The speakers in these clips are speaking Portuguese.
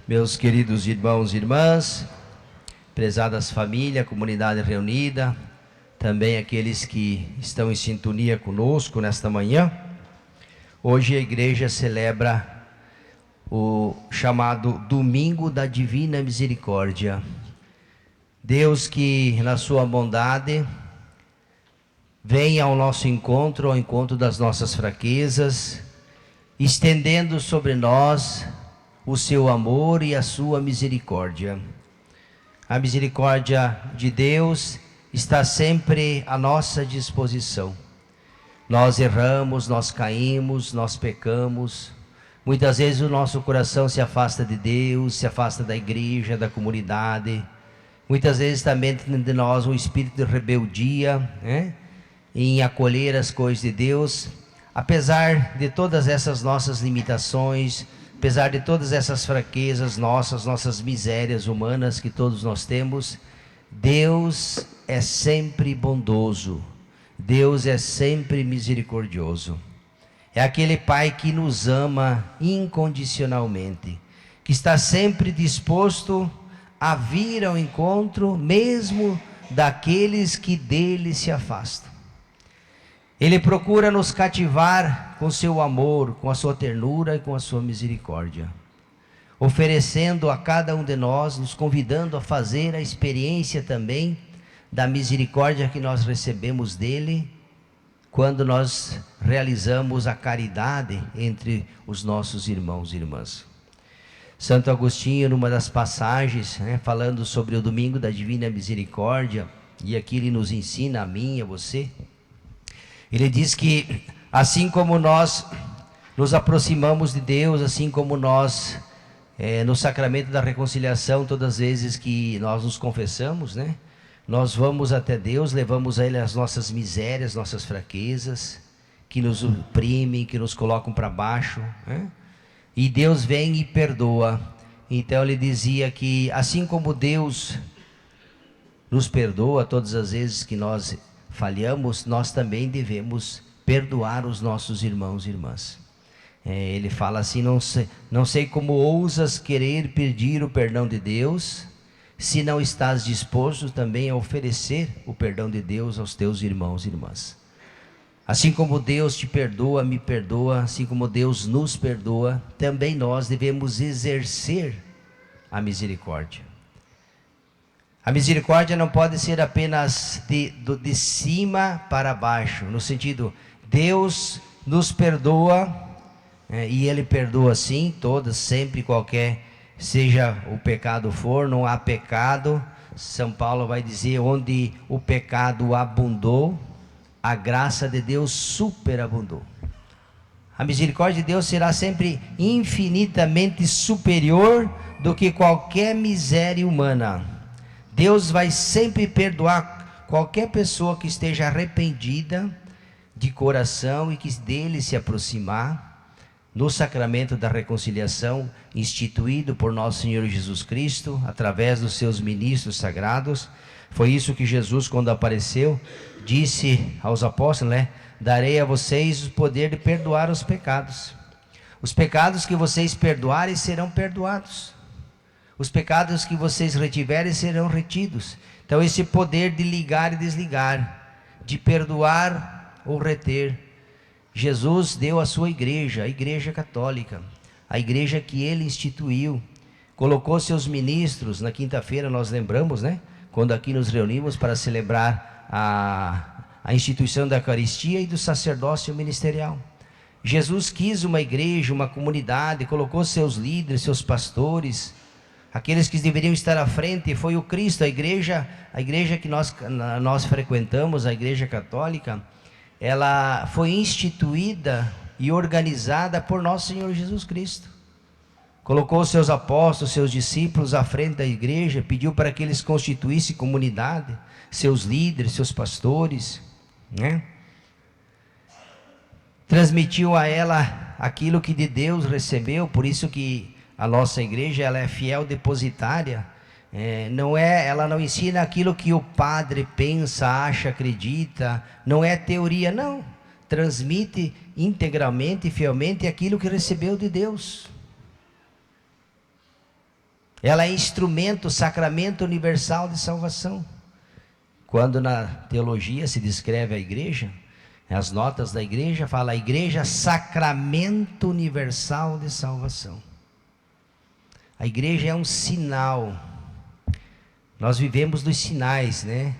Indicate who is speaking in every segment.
Speaker 1: Meus queridos irmãos e irmãs, prezadas famílias, comunidade reunida, também aqueles que estão em sintonia conosco nesta manhã. Hoje a igreja celebra o chamado Domingo da Divina Misericórdia. Deus que na sua bondade vem ao nosso encontro, ao encontro das nossas fraquezas, estendendo sobre nós o seu amor e a sua misericórdia. A misericórdia de Deus está sempre à nossa disposição. Nós erramos, nós caímos, nós pecamos. Muitas vezes o nosso coração se afasta de Deus, se afasta da igreja, da comunidade. Muitas vezes também tem de nós um espírito de rebeldia, em acolher as coisas de Deus. Apesar de todas essas nossas limitações, apesar de todas essas fraquezas nossas misérias humanas que todos nós temos, Deus é sempre bondoso, Deus é sempre misericordioso. É aquele Pai que nos ama incondicionalmente, que está sempre disposto a vir ao encontro, mesmo daqueles que dele se afastam. Ele procura nos cativar com seu amor, com a sua ternura e com a sua misericórdia, oferecendo a cada um de nós, nos convidando a fazer a experiência também da misericórdia que nós recebemos dele, quando nós realizamos a caridade entre os nossos irmãos e irmãs. Santo Agostinho, numa das passagens, falando sobre o Domingo da Divina Misericórdia, e aqui ele nos ensina a mim e a você, ele diz que assim como nós nos aproximamos de Deus, assim como nós, no sacramento da reconciliação, todas as vezes que nós nos confessamos, nós vamos até Deus, levamos a Ele as nossas misérias, nossas fraquezas, que nos oprimem, que nos colocam para baixo, e Deus vem e perdoa. Então ele dizia que assim como Deus nos perdoa todas as vezes que nós falhamos, nós também devemos perdoar os nossos irmãos e irmãs. Ele fala assim: não sei como ousas querer pedir o perdão de Deus, se não estás disposto também a oferecer o perdão de Deus aos teus irmãos e irmãs. Assim como Deus te perdoa, me perdoa, assim como Deus nos perdoa, também nós devemos exercer a misericórdia. A misericórdia não pode ser apenas de cima para baixo, no sentido, Deus nos perdoa, e Ele perdoa sim, todas, sempre, qualquer, seja o pecado for, não há pecado. São Paulo vai dizer, onde o pecado abundou, a graça de Deus superabundou. A misericórdia de Deus será sempre infinitamente superior do que qualquer miséria humana. Deus vai sempre perdoar qualquer pessoa que esteja arrependida de coração e que dele se aproximar no sacramento da reconciliação instituído por nosso Senhor Jesus Cristo, através dos seus ministros sagrados. Foi isso que Jesus, quando apareceu, disse aos apóstolos, darei a vocês o poder de perdoar os pecados. Os pecados que vocês perdoarem serão perdoados. Os pecados que vocês retiverem serão retidos. Então esse poder de ligar e desligar, de perdoar ou reter, Jesus deu à sua igreja, a igreja católica, a igreja que ele instituiu, colocou seus ministros. Na quinta-feira nós lembramos, quando aqui nos reunimos para celebrar a instituição da Eucaristia e do sacerdócio ministerial. Jesus quis uma igreja, uma comunidade, colocou seus líderes, seus pastores, aqueles que deveriam estar à frente. Foi o Cristo, a igreja que nós frequentamos, a igreja católica, ela foi instituída e organizada por nosso Senhor Jesus Cristo. Colocou seus apóstolos, seus discípulos à frente da igreja, pediu para que eles constituíssem comunidade, seus líderes, seus pastores, transmitiu a ela aquilo que de Deus recebeu. Por isso que a nossa igreja, ela é fiel depositária. Ela não ensina aquilo que o padre pensa, acha, acredita, não é teoria, não. Transmite integralmente e fielmente aquilo que recebeu de Deus. Ela é instrumento, sacramento universal de salvação. Quando na teologia se descreve a igreja, as notas da igreja fala a igreja sacramento universal de salvação. A igreja é um sinal. Nós vivemos dos sinais, né?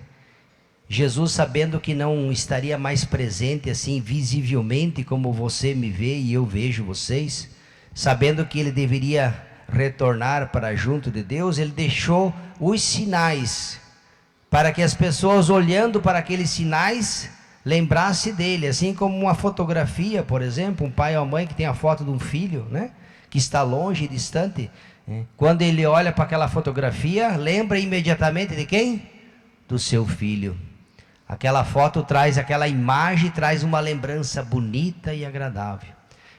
Speaker 1: Jesus, sabendo que não estaria mais presente assim visivelmente como você me vê e eu vejo vocês, sabendo que ele deveria retornar para junto de Deus, ele deixou os sinais para que as pessoas, olhando para aqueles sinais, lembrassem dele. Assim como uma fotografia, por exemplo, um pai ou uma mãe que tem a foto de um filho, né, que está longe e distante, quando ele olha para aquela fotografia, lembra imediatamente de quem? Do seu filho. Aquela foto traz, aquela imagem traz uma lembrança bonita e agradável.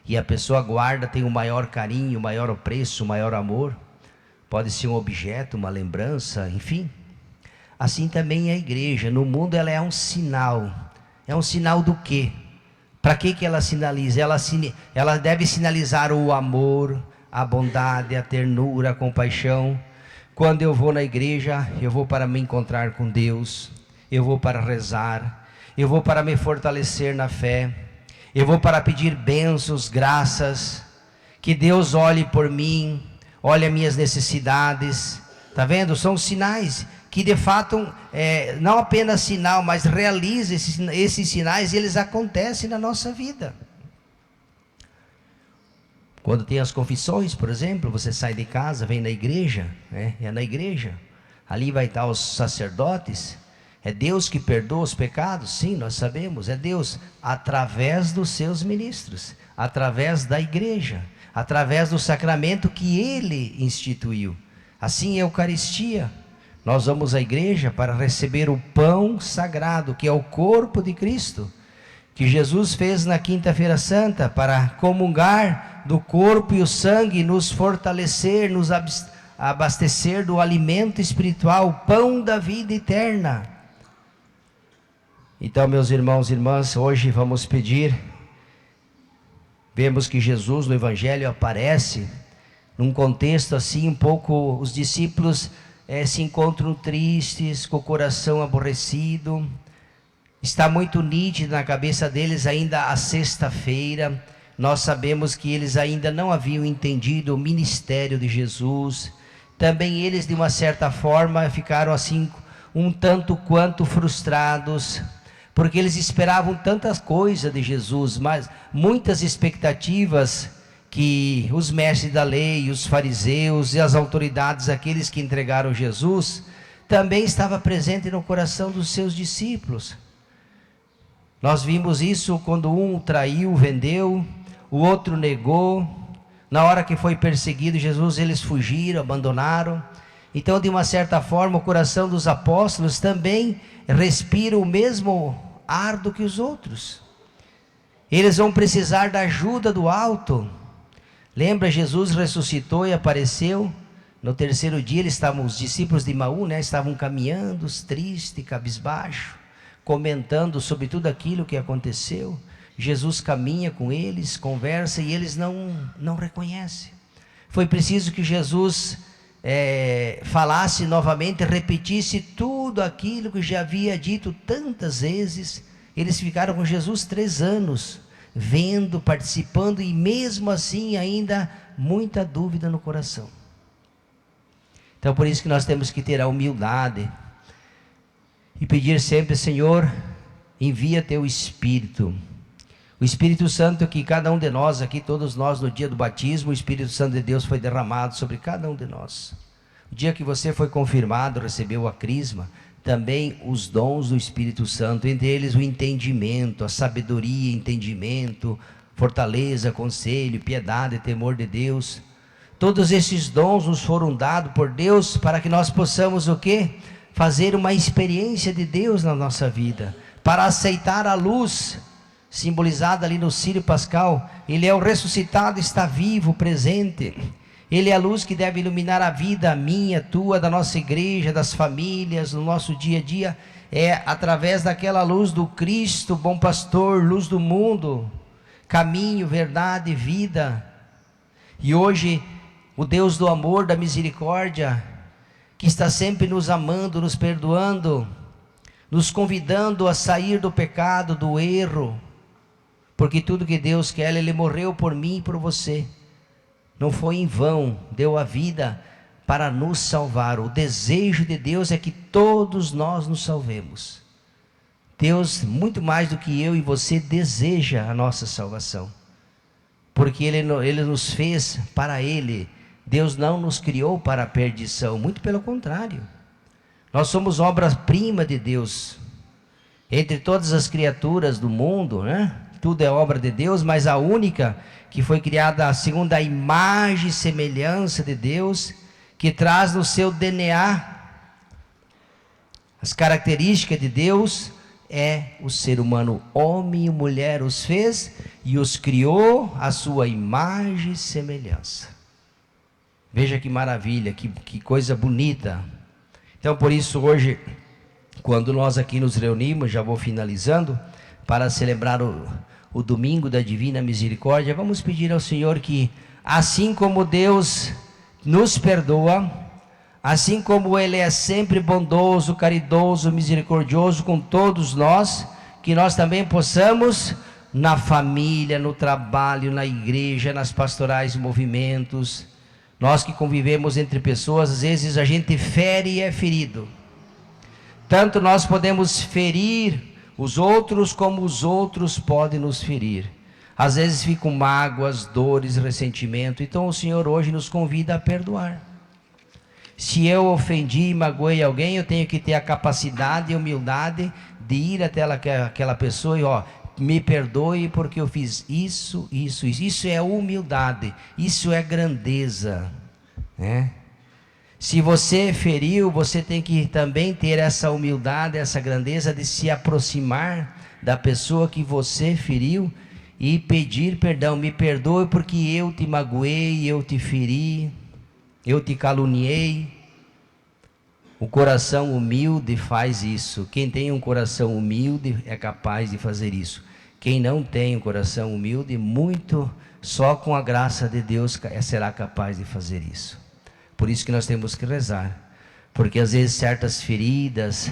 Speaker 1: E a pessoa guarda, tem o maior carinho, o maior apreço, o maior amor. Pode ser um objeto, uma lembrança, enfim. Assim também é a igreja. No mundo ela é um sinal. É um sinal do quê? Para que ela sinaliza? Ela deve sinalizar o amor, a bondade, a ternura, a compaixão. Quando eu vou na igreja, eu vou para me encontrar com Deus. Eu vou para rezar. Eu vou para me fortalecer na fé. Eu vou para pedir bênçãos, graças, que Deus olhe por mim, olhe as minhas necessidades, está vendo? São sinais que de fato, não apenas sinal, mas realiza esses sinais, e eles acontecem na nossa vida. Quando tem as confissões, por exemplo, você sai de casa, vem na igreja, é na igreja, ali vai estar os sacerdotes. É Deus que perdoa os pecados? Sim, nós sabemos, é Deus, através dos seus ministros, através da igreja, através do sacramento que Ele instituiu. Assim é a Eucaristia. Nós vamos à igreja para receber o pão sagrado, que é o corpo de Cristo, que Jesus fez na quinta-feira santa, para comungar do corpo e o sangue, nos fortalecer, nos abastecer do alimento espiritual, o pão da vida eterna. Então, meus irmãos e irmãs, hoje vamos pedir, vemos que Jesus no Evangelho aparece, num contexto assim, um pouco, os discípulos se encontram tristes, com o coração aborrecido, está muito nítido na cabeça deles ainda a sexta-feira. Nós sabemos que eles ainda não haviam entendido o ministério de Jesus, também eles de uma certa forma ficaram assim, um tanto quanto frustrados, porque eles esperavam tantas coisas de Jesus, mas muitas expectativas que os mestres da lei, os fariseus e as autoridades, aqueles que entregaram Jesus, também estava presente no coração dos seus discípulos. Nós vimos isso quando um traiu, vendeu, o outro negou. Na hora que foi perseguido Jesus, eles fugiram, abandonaram. Então, de uma certa forma, o coração dos apóstolos também respira o mesmo ar do que os outros. Eles vão precisar da ajuda do alto. Lembra, Jesus ressuscitou e apareceu. No terceiro dia, os discípulos de Emaú, estavam caminhando, tristes, cabisbaixo, comentando sobre tudo aquilo que aconteceu. Jesus caminha com eles, conversa, e eles não reconhecem. Foi preciso que Jesus falasse novamente, repetisse tudo aquilo que já havia dito tantas vezes. Eles ficaram com Jesus 3 anos, vendo, participando, e mesmo assim ainda muita dúvida no coração. Então, por isso que nós temos que ter a humildade e pedir sempre: Senhor, envia teu Espírito. O Espírito Santo que cada um de nós aqui, todos nós, no dia do batismo, o Espírito Santo de Deus foi derramado sobre cada um de nós. O dia que você foi confirmado, recebeu a crisma, também os dons do Espírito Santo, entre eles o entendimento, a sabedoria, entendimento, fortaleza, conselho, piedade, temor de Deus. Todos esses dons nos foram dados por Deus para que nós possamos o quê? Fazer uma experiência de Deus na nossa vida, para aceitar a luz simbolizada ali no Círio Pascal. Ele é o ressuscitado, está vivo, presente. Ele é a luz que deve iluminar a vida, a minha, a tua, da nossa igreja, das famílias, no nosso dia a dia. É através daquela luz do Cristo, bom pastor, luz do mundo, caminho, verdade, vida. E hoje o Deus do amor, da misericórdia, que está sempre nos amando, nos perdoando, nos convidando a sair do pecado, do erro, porque tudo que Deus quer, Ele morreu por mim e por você, não foi em vão, deu a vida para nos salvar. O desejo de Deus é que todos nós nos salvemos. Deus, muito mais do que eu e você, deseja a nossa salvação, porque Ele nos fez para Ele. Deus não nos criou para a perdição, muito pelo contrário, nós somos obra-prima de Deus. Entre todas as criaturas do mundo, né? Tudo é obra de Deus, mas a única que foi criada segundo a imagem e semelhança de Deus, que traz no seu DNA as características de Deus, é o ser humano. Homem e mulher os fez e os criou à sua imagem e semelhança. Veja que maravilha, que coisa bonita. Então, por isso hoje, quando nós aqui nos reunimos, já vou finalizando, para celebrar o domingo da Divina Misericórdia, vamos pedir ao Senhor que, assim como Deus nos perdoa, assim como Ele é sempre bondoso, caridoso, misericordioso com todos nós, que nós também possamos, na família, no trabalho, na igreja, nas pastorais e movimentos, nós que convivemos entre pessoas, às vezes a gente fere e é ferido. Tanto nós podemos ferir os outros, como os outros podem nos ferir. Às vezes ficam mágoas, dores, ressentimento. Então o Senhor hoje nos convida a perdoar. Se eu ofendi e magoei alguém, eu tenho que ter a capacidade e humildade de ir até aquela pessoa e me perdoe porque eu fiz isso. Isso é humildade, isso é grandeza, né? Se você feriu, você tem que também ter essa humildade, essa grandeza de se aproximar da pessoa que você feriu e pedir perdão. Me perdoe porque eu te magoei, eu te feri, eu te caluniei. O coração humilde faz isso. Quem tem um coração humilde é capaz de fazer isso. Quem não tem um coração humilde, muito só com a graça de Deus será capaz de fazer isso. Por isso que nós temos que rezar, porque às vezes certas feridas,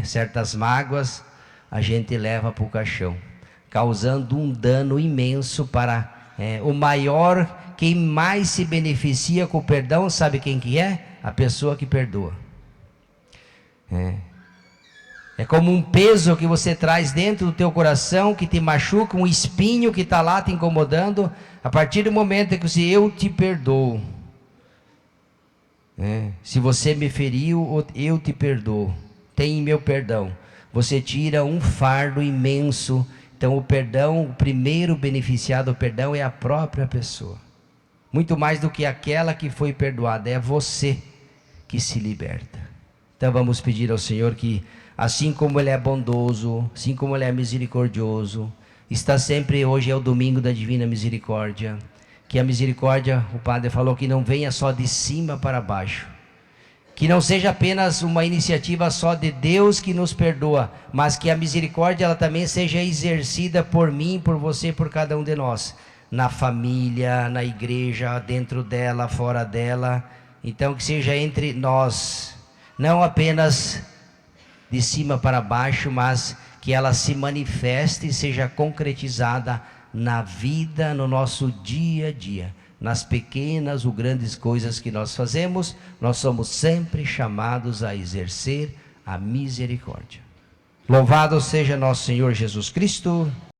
Speaker 1: certas mágoas, a gente leva para o caixão, causando um dano imenso para o maior. Quem mais se beneficia com o perdão, sabe quem que é? A pessoa que perdoa. É como um peso que você traz dentro do teu coração, que te machuca, um espinho que está lá te incomodando. A partir do momento em que eu te perdoo, se você me feriu, eu te perdoo, tem meu perdão, você tira um fardo imenso. Então o perdão, o primeiro beneficiado do perdão é a própria pessoa, muito mais do que aquela que foi perdoada, é você que se liberta. Então vamos pedir ao Senhor que, assim como Ele é bondoso, assim como Ele é misericordioso, está sempre, hoje é o domingo da Divina Misericórdia, que a misericórdia, o Padre falou, que não venha só de cima para baixo, que não seja apenas uma iniciativa só de Deus que nos perdoa, mas que a misericórdia ela também seja exercida por mim, por você, por cada um de nós, na família, na igreja, dentro dela, fora dela. Então que seja entre nós, não apenas de cima para baixo, mas que ela se manifeste e seja concretizada na vida, no nosso dia a dia, nas pequenas ou grandes coisas que nós fazemos. Nós somos sempre chamados a exercer a misericórdia. Louvado seja nosso Senhor Jesus Cristo.